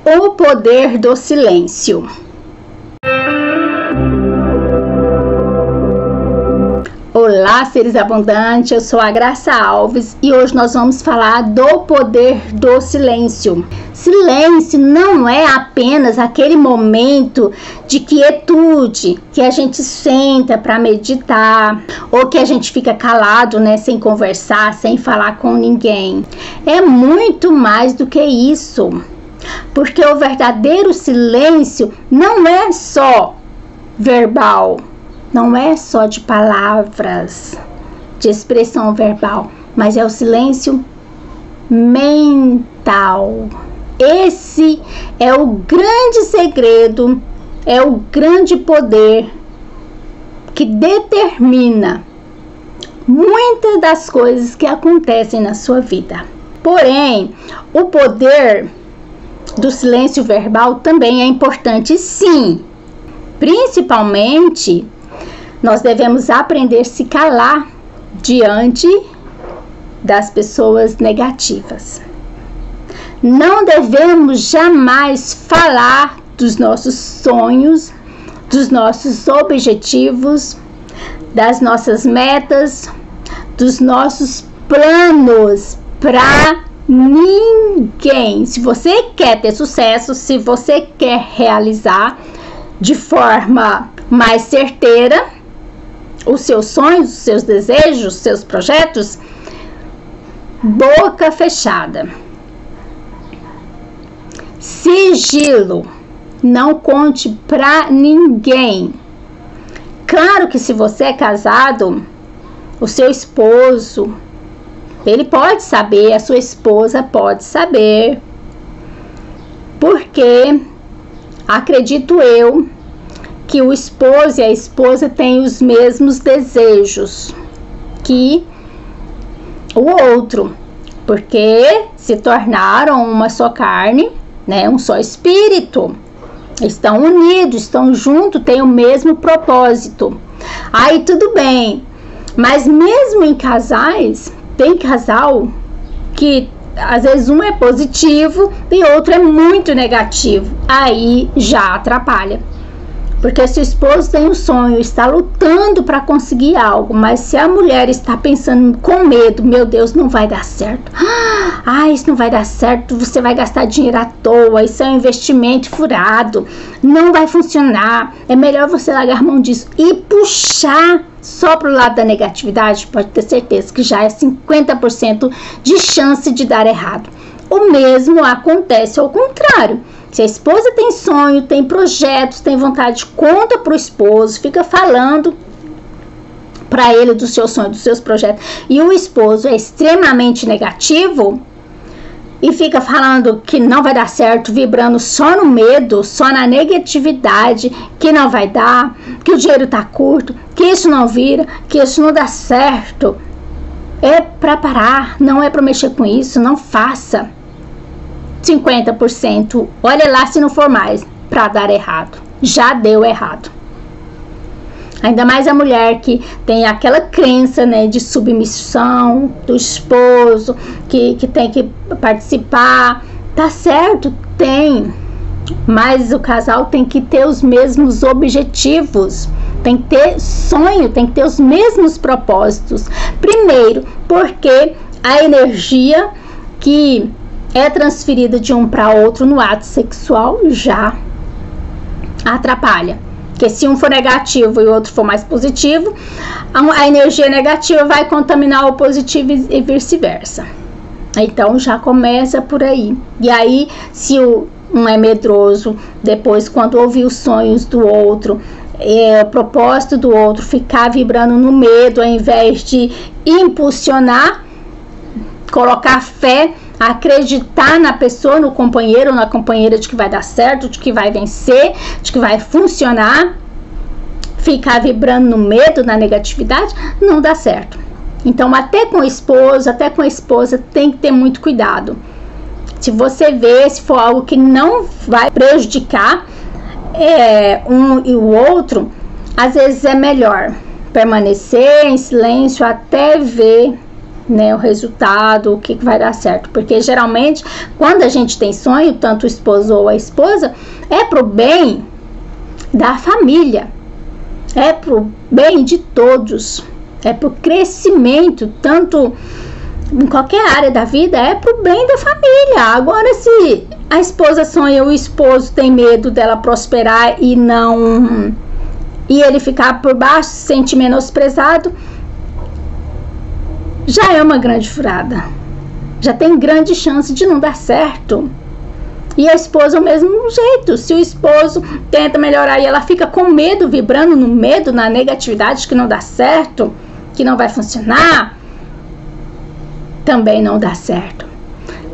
O poder do silêncio. Olá, seres abundantes, eu sou a Graça Alves e hoje nós vamos falar do poder do silêncio. Silêncio não é apenas aquele momento de quietude que a gente senta para meditar ou que a gente fica calado, sem conversar, sem falar com ninguém. É muito mais do que isso, porque o verdadeiro silêncio não é só verbal. Não é só de palavras, de expressão verbal, mas é o silêncio mental. Esse é o grande segredo, é o grande poder que determina muitas das coisas que acontecem na sua vida. Porém, o poder do silêncio verbal também é importante, sim. Principalmente, nós devemos aprender a se calar diante das pessoas negativas. Não devemos jamais falar dos nossos sonhos, dos nossos objetivos, das nossas metas, dos nossos planos para ninguém. Se você quer ter sucesso, se você quer realizar de forma mais certeira os seus sonhos, os seus desejos, os seus projetos, boca fechada. Sigilo. Não conte pra ninguém. Claro que se você é casado, o seu esposo, ele pode saber, a sua esposa pode saber. Porque, acredito eu, que o esposo e a esposa têm os mesmos desejos que o outro, porque se tornaram uma só carne, um só espírito, estão unidos, estão juntos, têm o mesmo propósito. Aí tudo bem, mas mesmo em casais, tem casal que às vezes um é positivo e outro é muito negativo, aí já atrapalha. Porque se o esposo tem um sonho, está lutando para conseguir algo, mas se a mulher está pensando com medo, meu Deus, não vai dar certo. Isso não vai dar certo, você vai gastar dinheiro à toa, isso é um investimento furado, não vai funcionar. É melhor você largar a mão disso e puxar só para o lado da negatividade, pode ter certeza que já é 50% de chance de dar errado. O mesmo acontece ao contrário. Se a esposa tem sonho, tem projetos, tem vontade, conta para o esposo, fica falando para ele dos seus sonhos, dos seus projetos, e o esposo é extremamente negativo e fica falando que não vai dar certo, vibrando só no medo, só na negatividade, que não vai dar, que o dinheiro tá curto, que isso não vira, que isso não dá certo. É para parar, não é para mexer com isso, não faça. 50%, olha lá se não for mais, para dar errado. Já deu errado. Ainda mais a mulher que tem aquela crença, de submissão do esposo, que tem que participar. Tá certo, tem. Mas o casal tem que ter os mesmos objetivos. Tem que ter sonho, tem que ter os mesmos propósitos. Primeiro, porque a energia que é transferida de um para outro no ato sexual já atrapalha. Porque se um for negativo e o outro for mais positivo, a energia negativa vai contaminar o positivo e vice-versa. Então já começa por aí. E aí, se um é medroso, depois quando ouvir os sonhos do outro, o propósito do outro, ficar vibrando no medo ao invés de impulsionar, colocar fé, acreditar na pessoa, no companheiro ou na companheira de que vai dar certo, de que vai vencer, de que vai funcionar, ficar vibrando no medo, na negatividade, não dá certo. Então, até com o esposo, até com a esposa, tem que ter muito cuidado. Se você vê, se for algo que não vai prejudicar um e o outro, às vezes é melhor permanecer em silêncio até ver né, o resultado, o que vai dar certo. Porque geralmente, quando a gente tem sonho, tanto o esposo ou a esposa, é pro bem da família, é pro bem de todos, é pro crescimento, tanto em qualquer área da vida, é pro bem da família. Agora, se a esposa sonha, o esposo tem medo dela prosperar e ele ficar por baixo, se sentir menosprezado, já é uma grande furada, já tem grande chance de não dar certo. E a esposa, o mesmo jeito. Se o esposo tenta melhorar e ela fica com medo, vibrando no medo, na negatividade, que não dá certo, que não vai funcionar, também não dá certo.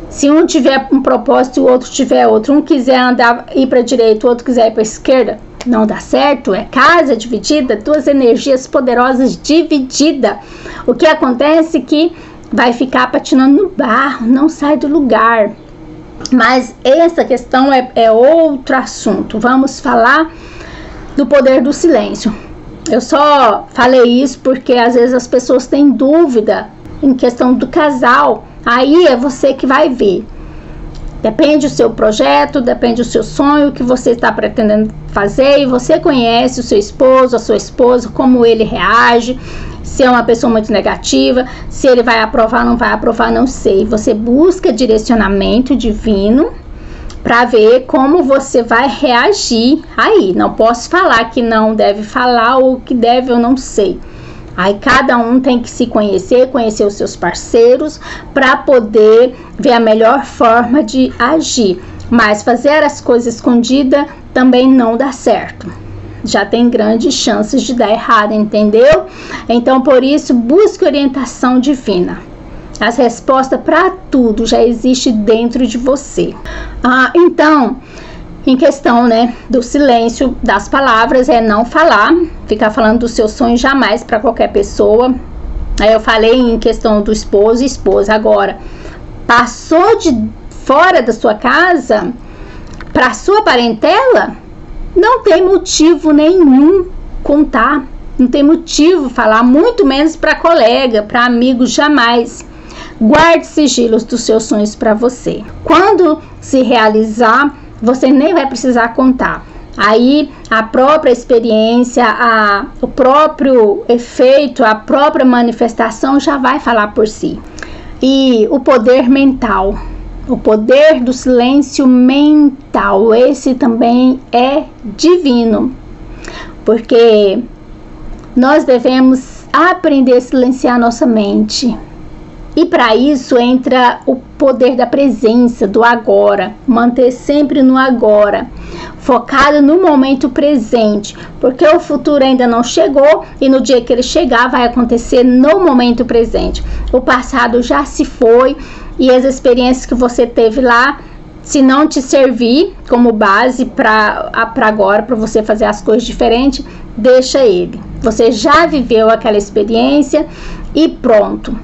Se um tiver um propósito e o outro tiver outro, um quiser ir para a direita, o outro quiser ir para a esquerda, não dá certo. É casa dividida, duas energias poderosas divididas. O que acontece é que vai ficar patinando no barro, não sai do lugar. Mas essa questão é outro assunto. Vamos falar do poder do silêncio. Eu só falei isso porque às vezes as pessoas têm dúvida em questão do casal. Aí é você que vai ver. Depende do seu projeto, depende do seu sonho, o que você está pretendendo fazer, e você conhece o seu esposo, a sua esposa, como ele reage, se é uma pessoa muito negativa, se ele vai aprovar, não vai aprovar, não sei. Você busca direcionamento divino para ver como você vai reagir aí. Não posso falar que não deve falar ou que deve, eu não sei. Aí cada um tem que se conhecer, conhecer os seus parceiros para poder ver a melhor forma de agir. Mas fazer as coisas escondidas também não dá certo. Já tem grandes chances de dar errado, entendeu? Então, por isso, busque orientação divina. As respostas para tudo já existem dentro de você. Então, em questão, né, do silêncio das palavras, é não falar, ficar falando do seu sonho jamais para qualquer pessoa. Aí eu falei em questão do esposo e esposa. Agora, passou de fora da sua casa para sua parentela, não tem motivo nenhum contar, não tem motivo falar, muito menos para colega, para amigo, jamais. Guarde sigilos dos seus sonhos para você. Quando se realizar, você nem vai precisar contar. Aí a própria experiência, o próprio efeito, a própria manifestação já vai falar por si. E o poder mental, o poder do silêncio mental, esse também é divino, porque nós devemos aprender a silenciar nossa mente. E para isso entra o poder da presença, do agora, manter sempre no agora, focado no momento presente, porque o futuro ainda não chegou e no dia que ele chegar vai acontecer no momento presente. O passado já se foi e as experiências que você teve lá, se não te servir como base para agora, para você fazer as coisas diferentes, deixa ele. Você já viveu aquela experiência e pronto.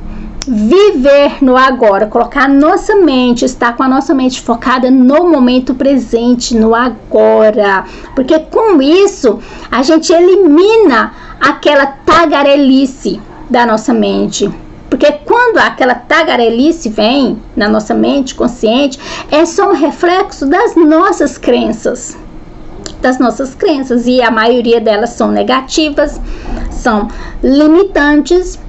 Viver no agora, colocar nossa mente, estar com a nossa mente focada no momento presente, no agora, porque com isso a gente elimina aquela tagarelice da nossa mente, porque quando aquela tagarelice vem na nossa mente consciente, é só um reflexo das nossas crenças, e a maioria delas são negativas, são limitantes.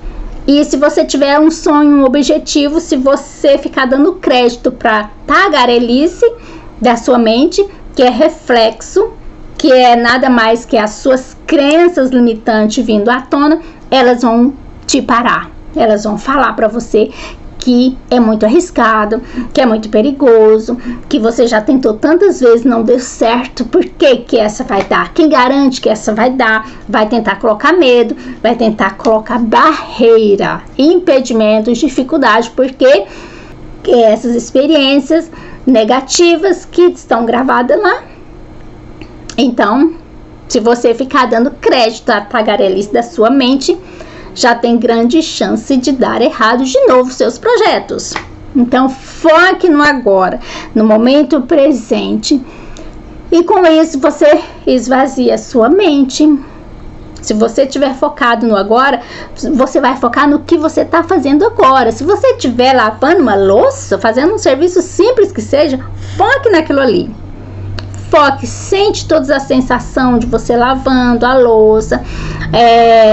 E se você tiver um sonho, um objetivo, se você ficar dando crédito para tagarelice da sua mente, que é reflexo, que é nada mais que as suas crenças limitantes vindo à tona, elas vão te parar. Elas vão falar para você que é muito arriscado, que é muito perigoso, que você já tentou tantas vezes, não deu certo, por que essa vai dar? Quem garante que essa vai dar? Vai tentar colocar medo, vai tentar colocar barreira, impedimentos, dificuldade, porque essas experiências negativas que estão gravadas lá. Então, se você ficar dando crédito à tagarelice da sua mente, já tem grande chance de dar errado de novo seus projetos. Então, foque no agora, no momento presente. E com isso, você esvazia a sua mente Se você estiver focado no agora, você vai focar no que você está fazendo agora. Se você estiver lavando uma louça, fazendo um serviço simples que seja, foque naquilo ali. Foque, sente toda a sensação de você lavando a louça,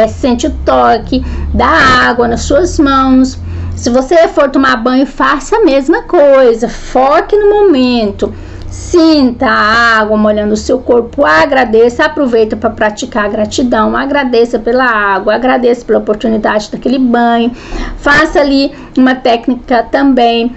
sente o toque da água nas suas mãos. Se você for tomar banho, faça a mesma coisa, foque no momento. Sinta a água molhando o seu corpo, agradeça, aproveita para praticar a gratidão, agradeça pela água, agradeça pela oportunidade daquele banho. Faça ali uma técnica também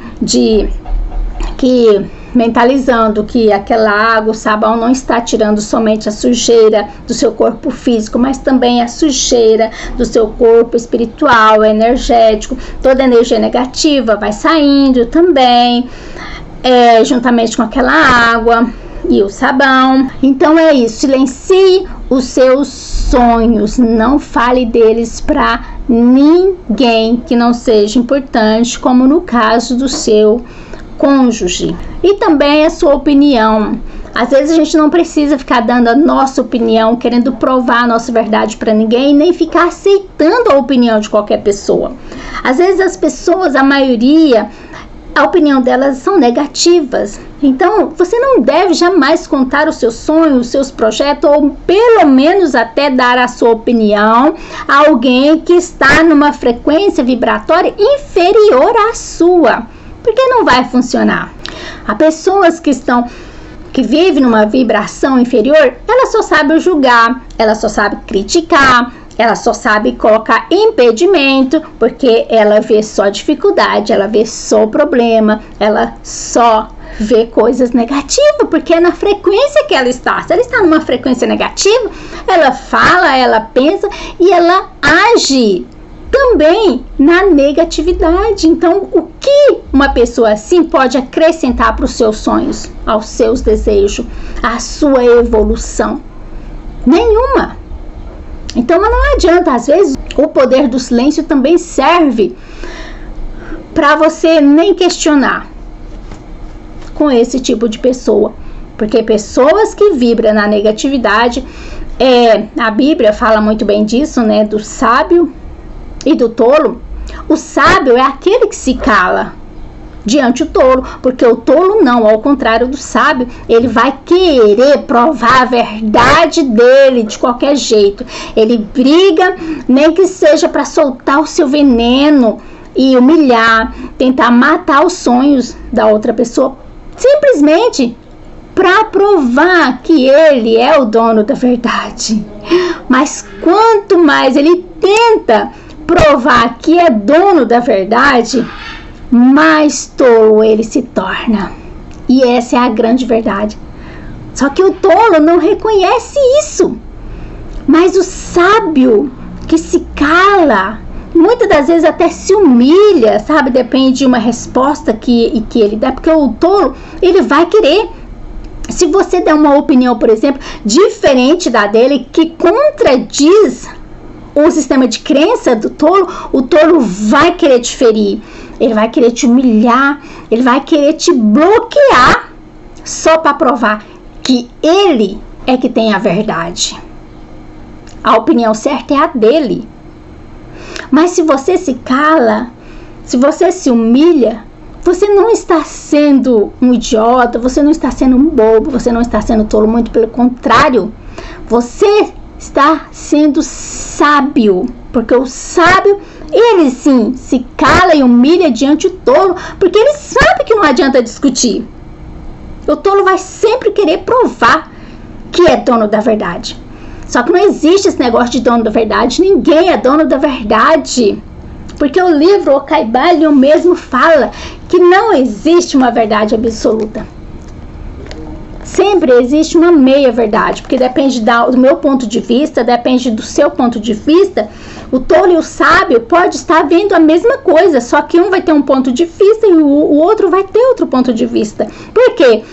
mentalizando que aquela água, o sabão não está tirando somente a sujeira do seu corpo físico, mas também a sujeira do seu corpo espiritual, energético. Toda energia negativa vai saindo também, juntamente com aquela água e o sabão. Então é isso, silencie os seus sonhos, não fale deles para ninguém que não seja importante, como no caso do seu cônjuge. E também a sua opinião. Às vezes a gente não precisa ficar dando a nossa opinião, querendo provar a nossa verdade para ninguém, nem ficar aceitando a opinião de qualquer pessoa. Às vezes as pessoas, a maioria, a opinião delas são negativas. Então você não deve jamais contar os seus sonhos, os seus projetos, ou pelo menos até dar a sua opinião a alguém que está numa frequência vibratória inferior à sua, porque não vai funcionar. Há pessoas que vivem numa vibração inferior, ela só sabe julgar, ela só sabe criticar, ela só sabe colocar impedimento, porque ela vê só dificuldade, ela vê só problema, ela só vê coisas negativas, porque é na frequência que ela está. Se ela está numa frequência negativa, ela fala, ela pensa e ela age também na negatividade. Então, o que uma pessoa assim pode acrescentar para os seus sonhos, aos seus desejos, à sua evolução? Nenhuma. Então, não adianta. Às vezes, o poder do silêncio também serve para você nem questionar com esse tipo de pessoa. Porque pessoas que vibram na negatividade, a Bíblia fala muito bem disso, né? Do sábio e do tolo. O sábio é aquele que se cala diante do tolo, porque o tolo não, ao contrário do sábio, ele vai querer provar a verdade dele de qualquer jeito. Ele briga, nem que seja para soltar o seu veneno e humilhar, tentar matar os sonhos da outra pessoa, simplesmente para provar que ele é o dono da verdade. Mas quanto mais ele tenta provar que é dono da verdade, mais tolo ele se torna. E essa é a grande verdade. Só que o tolo não reconhece isso. Mas o sábio que se cala, muitas das vezes até se humilha, sabe? Depende de uma resposta que ele dá, porque o tolo, ele vai querer. Se você der uma opinião, por exemplo, diferente da dele, que contradiz o sistema de crença do tolo, o tolo vai querer te ferir, ele vai querer te humilhar, ele vai querer te bloquear, só para provar que ele é que tem a verdade. A opinião certa é a dele. Mas se você se cala, se você se humilha, você não está sendo um idiota, você não está sendo um bobo, você não está sendo tolo, muito pelo contrário. Você está sendo sábio, porque o sábio, ele sim se cala e humilha diante do tolo, porque ele sabe que não adianta discutir. O tolo vai sempre querer provar que é dono da verdade. Só que não existe esse negócio de dono da verdade, ninguém é dono da verdade. Porque o livro O Kybalion mesmo fala que não existe uma verdade absoluta. Sempre existe uma meia verdade, porque depende do meu ponto de vista, depende do seu ponto de vista. O tolo e o sábio pode estar vendo a mesma coisa, só que um vai ter um ponto de vista e o outro vai ter outro ponto de vista. Por quê?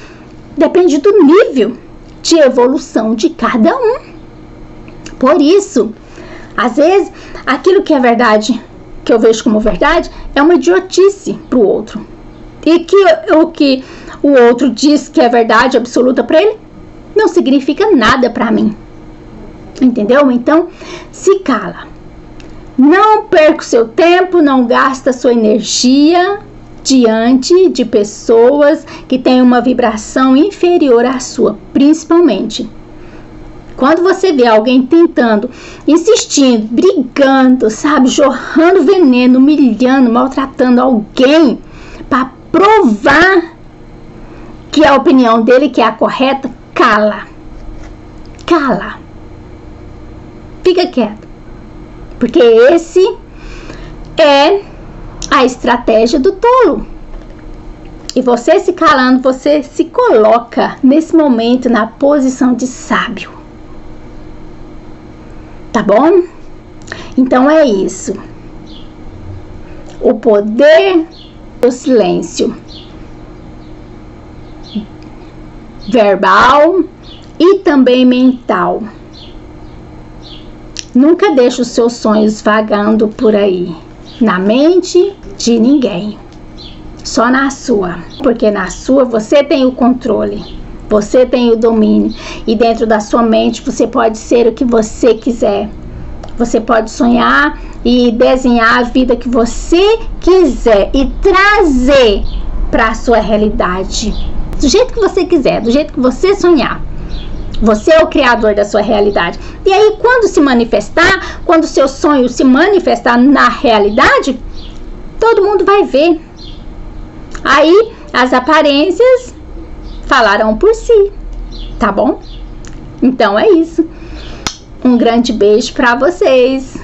Depende do nível de evolução de cada um. Por isso, às vezes, aquilo que é verdade, que eu vejo como verdade, é uma idiotice para o outro. E que o que o outro diz que é verdade absoluta para ele, não significa nada para mim. Entendeu? Então, se cala. Não perca o seu tempo, não gasta sua energia diante de pessoas que têm uma vibração inferior à sua, principalmente. Quando você vê alguém tentando, insistindo, brigando, sabe, jorrando veneno, humilhando, maltratando alguém para provar que a opinião dele que é a correta, cala. Cala. Fica quieto. Porque esse é a estratégia do tolo. E você se calando, você se coloca nesse momento na posição de sábio. Tá bom? Então é isso. O poder do silêncio verbal e também mental. Nunca deixe os seus sonhos vagando por aí, na mente de ninguém, só na sua, porque na sua você tem o controle, você tem o domínio, e dentro da sua mente você pode ser o que você quiser, você pode sonhar e desenhar a vida que você quiser e trazer para a sua realidade, do jeito que você quiser, do jeito que você sonhar. Você é o criador da sua realidade. E aí, quando se manifestar, quando o seu sonho se manifestar na realidade, todo mundo vai ver. Aí, as aparências falarão por si, tá bom? Então é isso. Um grande beijo para vocês.